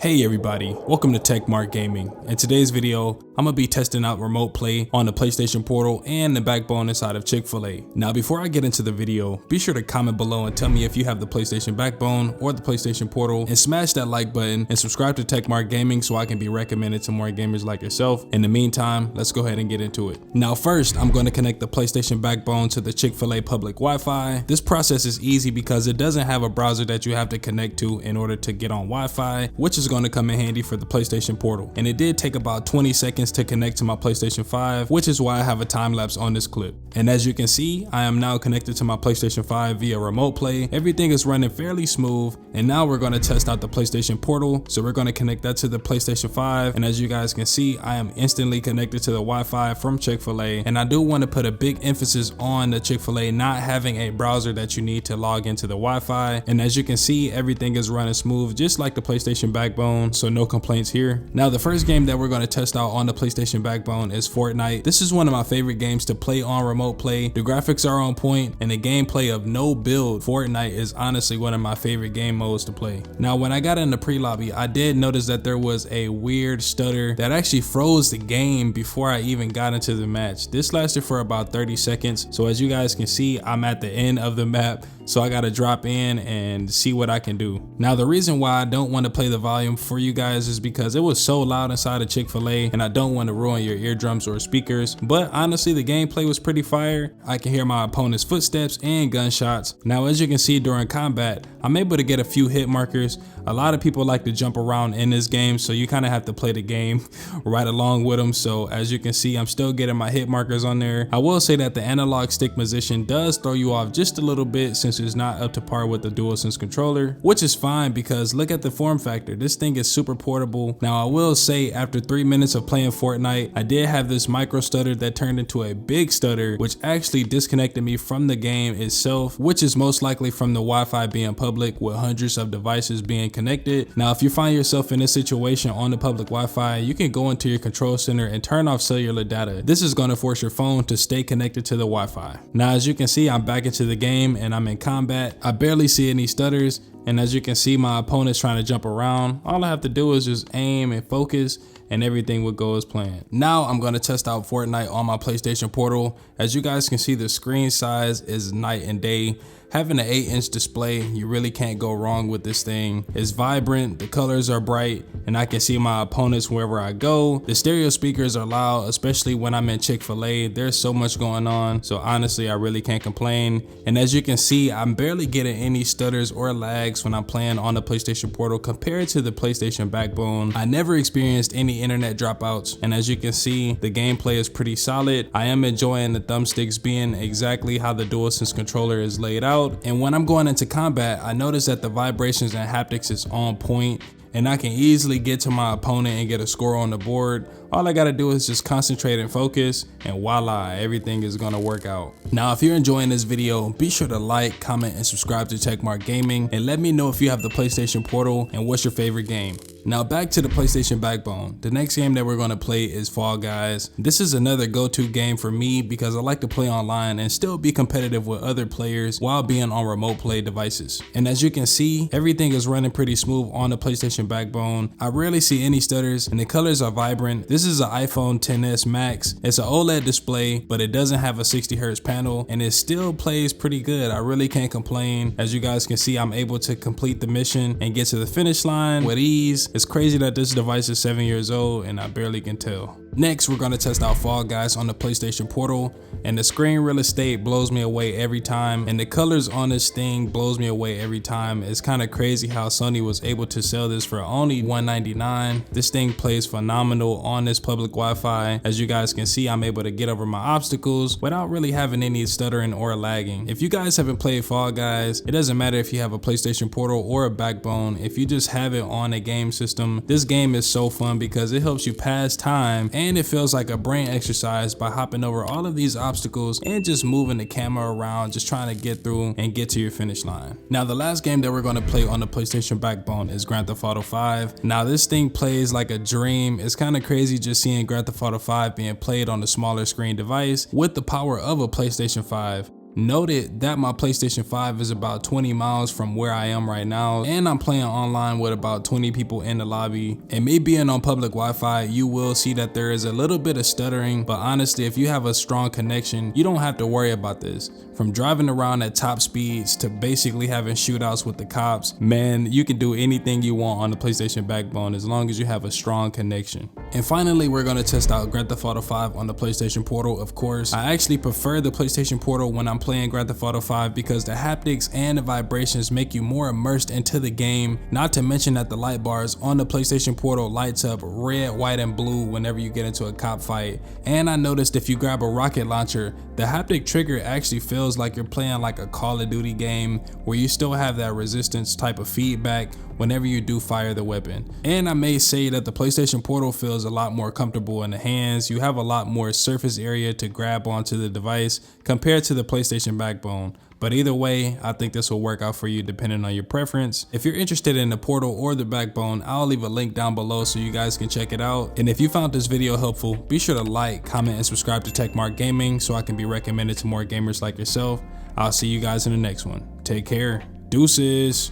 Hey everybody, welcome to TechMart Gaming. In today's video, I'm gonna be testing out remote play on the PlayStation Portal and the backbone inside of Chick-fil-A. Now before I get into the video, be sure to comment below and tell me if you have the PlayStation backbone or the PlayStation Portal, and smash that like button and subscribe to TechMart Gaming so I can be recommended to more gamers like yourself. In the meantime, let's go ahead and get into it. Now first, I'm going to connect the PlayStation backbone to the Chick-fil-A public Wi-Fi. This process is easy because it doesn't have a browser that you have to connect to in order to get on Wi-Fi, which is going to come in handy for the PlayStation Portal. And it did take about 20 seconds to connect to my PlayStation 5, which is why I have a time lapse on this clip. And as you can see, I am now connected to my PlayStation 5 via remote play. Everything is running fairly smooth, and now we're going to test out the PlayStation Portal. So we're going to connect that to the PlayStation 5, and as you guys can see, I am instantly connected to the Wi-Fi from Chick-fil-A. And I do want to put a big emphasis on the Chick-fil-A not having a browser that you need to log into the Wi-Fi. And as you can see, everything is running smooth just like the PlayStation backbone, so no complaints here. Now the first game that we're going to test out on the PlayStation backbone is Fortnite. This is one of my favorite games to play on remote play. The graphics are on point, and the gameplay of no build Fortnite is honestly one of my favorite game modes to play. Now when I got in the pre-lobby, I did notice that there was a weird stutter that actually froze the game before I even got into the match. This lasted for about 30 seconds. So as you guys can see, I'm at the end of the map, so I gotta drop in and see what I can do. Now the reason why I don't want to play the volume for you guys is because it was so loud inside of Chick-fil-A, and I don't want to ruin your eardrums or speakers. But honestly, the gameplay was pretty fire. I can hear my opponent's footsteps and gunshots. Now as you can see, during combat, I'm able to get a few hit markers. A lot of people like to jump around in this game, so you kind of have to play the game right along with them. So as you can see, I'm still getting my hit markers on there. I will say that the analog stick position does throw you off just a little bit since it's not up to par with the DualSense controller, which is fine because look at the form factor. This thing is super portable. Now I will say, after 3 minutes of playing Fortnite, I did have this micro stutter that turned into a big stutter, which actually disconnected me from the game itself, which is most likely from the Wi-Fi being public with hundreds of devices being connected. Now if you find yourself in this situation on the public Wi-Fi, you can go into your control center and turn off cellular data. This is going to force your phone to stay connected to the Wi-Fi. Now as you can see, I'm back into the game and I'm in combat. I barely see any stutters, and as you can see, my opponent's trying to jump around. All I have to do is just aim and focus, and everything would go as planned. Now I'm going to test out Fortnite on my PlayStation Portal. As you guys can see, the screen size is night and day. Having an 8-inch display, you really can't go wrong with this thing. It's vibrant, the colors are bright, and I can see my opponents wherever I go. The stereo speakers are loud, especially when I'm in Chick-fil-A. There's so much going on, so honestly, I really can't complain. And as you can see, I'm barely getting any stutters or lags when I'm playing on the PlayStation Portal compared to the PlayStation backbone. I never experienced any internet dropouts, and as you can see, the gameplay is pretty solid. I am enjoying the thumbsticks being exactly how the DualSense controller is laid out. And when I'm going into combat, I notice that the vibrations and haptics is on point, and I can easily get to my opponent and get a score on the board. All I gotta do is just concentrate and focus, and voila, everything is gonna work out. Now, if you're enjoying this video, be sure to like, comment, and subscribe to TechMart Gaming, and let me know if you have the PlayStation Portal and what's your favorite game. Now back to the PlayStation backbone. The next game that we're gonna play is Fall Guys. This is another go-to game for me because I like to play online and still be competitive with other players while being on remote play devices. And as you can see, everything is running pretty smooth on the PlayStation backbone. I rarely see any stutters, and the colors are vibrant. This is an iPhone XS Max. It's an OLED display, but it doesn't have a 60 Hz panel, and it still plays pretty good. I really can't complain. As you guys can see, I'm able to complete the mission and get to the finish line with ease. It's crazy that this device is 7 years old and I barely can tell. Next, we're gonna test out Fall Guys on the PlayStation Portal, and the screen real estate blows me away every time, and the colors on this thing blows me away every time. It's kind of crazy how Sony was able to sell this for only $199. This thing plays phenomenal on this public Wi-Fi. As you guys can see, I'm able to get over my obstacles without really having any stuttering or lagging. If you guys haven't played Fall Guys, it doesn't matter if you have a PlayStation Portal or a backbone. If you just have it on a game system, this game is so fun because it helps you pass time, and it feels like a brain exercise by hopping over all of these obstacles and just moving the camera around, just trying to get through and get to your finish line. Now the last game that we're going to play on the PlayStation backbone is Grand Theft Auto 5. Now this thing plays like a dream. It's kind of crazy just seeing Grand Theft Auto 5 being played on a smaller screen device with the power of a PlayStation 5. Noted that my PlayStation 5 is about 20 miles from where I am right now, and I'm playing online with about 20 people in the lobby. And me being on public Wi-Fi, you will see that there is a little bit of stuttering, but honestly, if you have a strong connection, you don't have to worry about this. From driving around at top speeds to basically having shootouts with the cops, man, you can do anything you want on the PlayStation Backbone as long as you have a strong connection. And finally, we're going to test out Grand Theft Auto 5 on the PlayStation Portal, of course. I actually prefer the PlayStation Portal when I'm playing Grand Theft Auto 5 because the haptics and the vibrations make you more immersed into the game, not to mention that the light bars on the PlayStation Portal lights up red, white, and blue whenever you get into a cop fight. And I noticed if you grab a rocket launcher, the haptic trigger actually feels like you're playing like a Call of Duty game where you still have that resistance type of feedback whenever you do fire the weapon. And I may say that the PlayStation Portal feels a lot more comfortable in the hands. You have a lot more surface area to grab onto the device compared to the PlayStation Backbone. But either way, I think this will work out for you depending on your preference. If you're interested in the Portal or the Backbone, I'll leave a link down below so you guys can check it out. And if you found this video helpful, be sure to like, comment, and subscribe to Techmark Gaming so I can be recommended to more gamers like yourself. I'll see you guys in the next one. Take care. Deuces.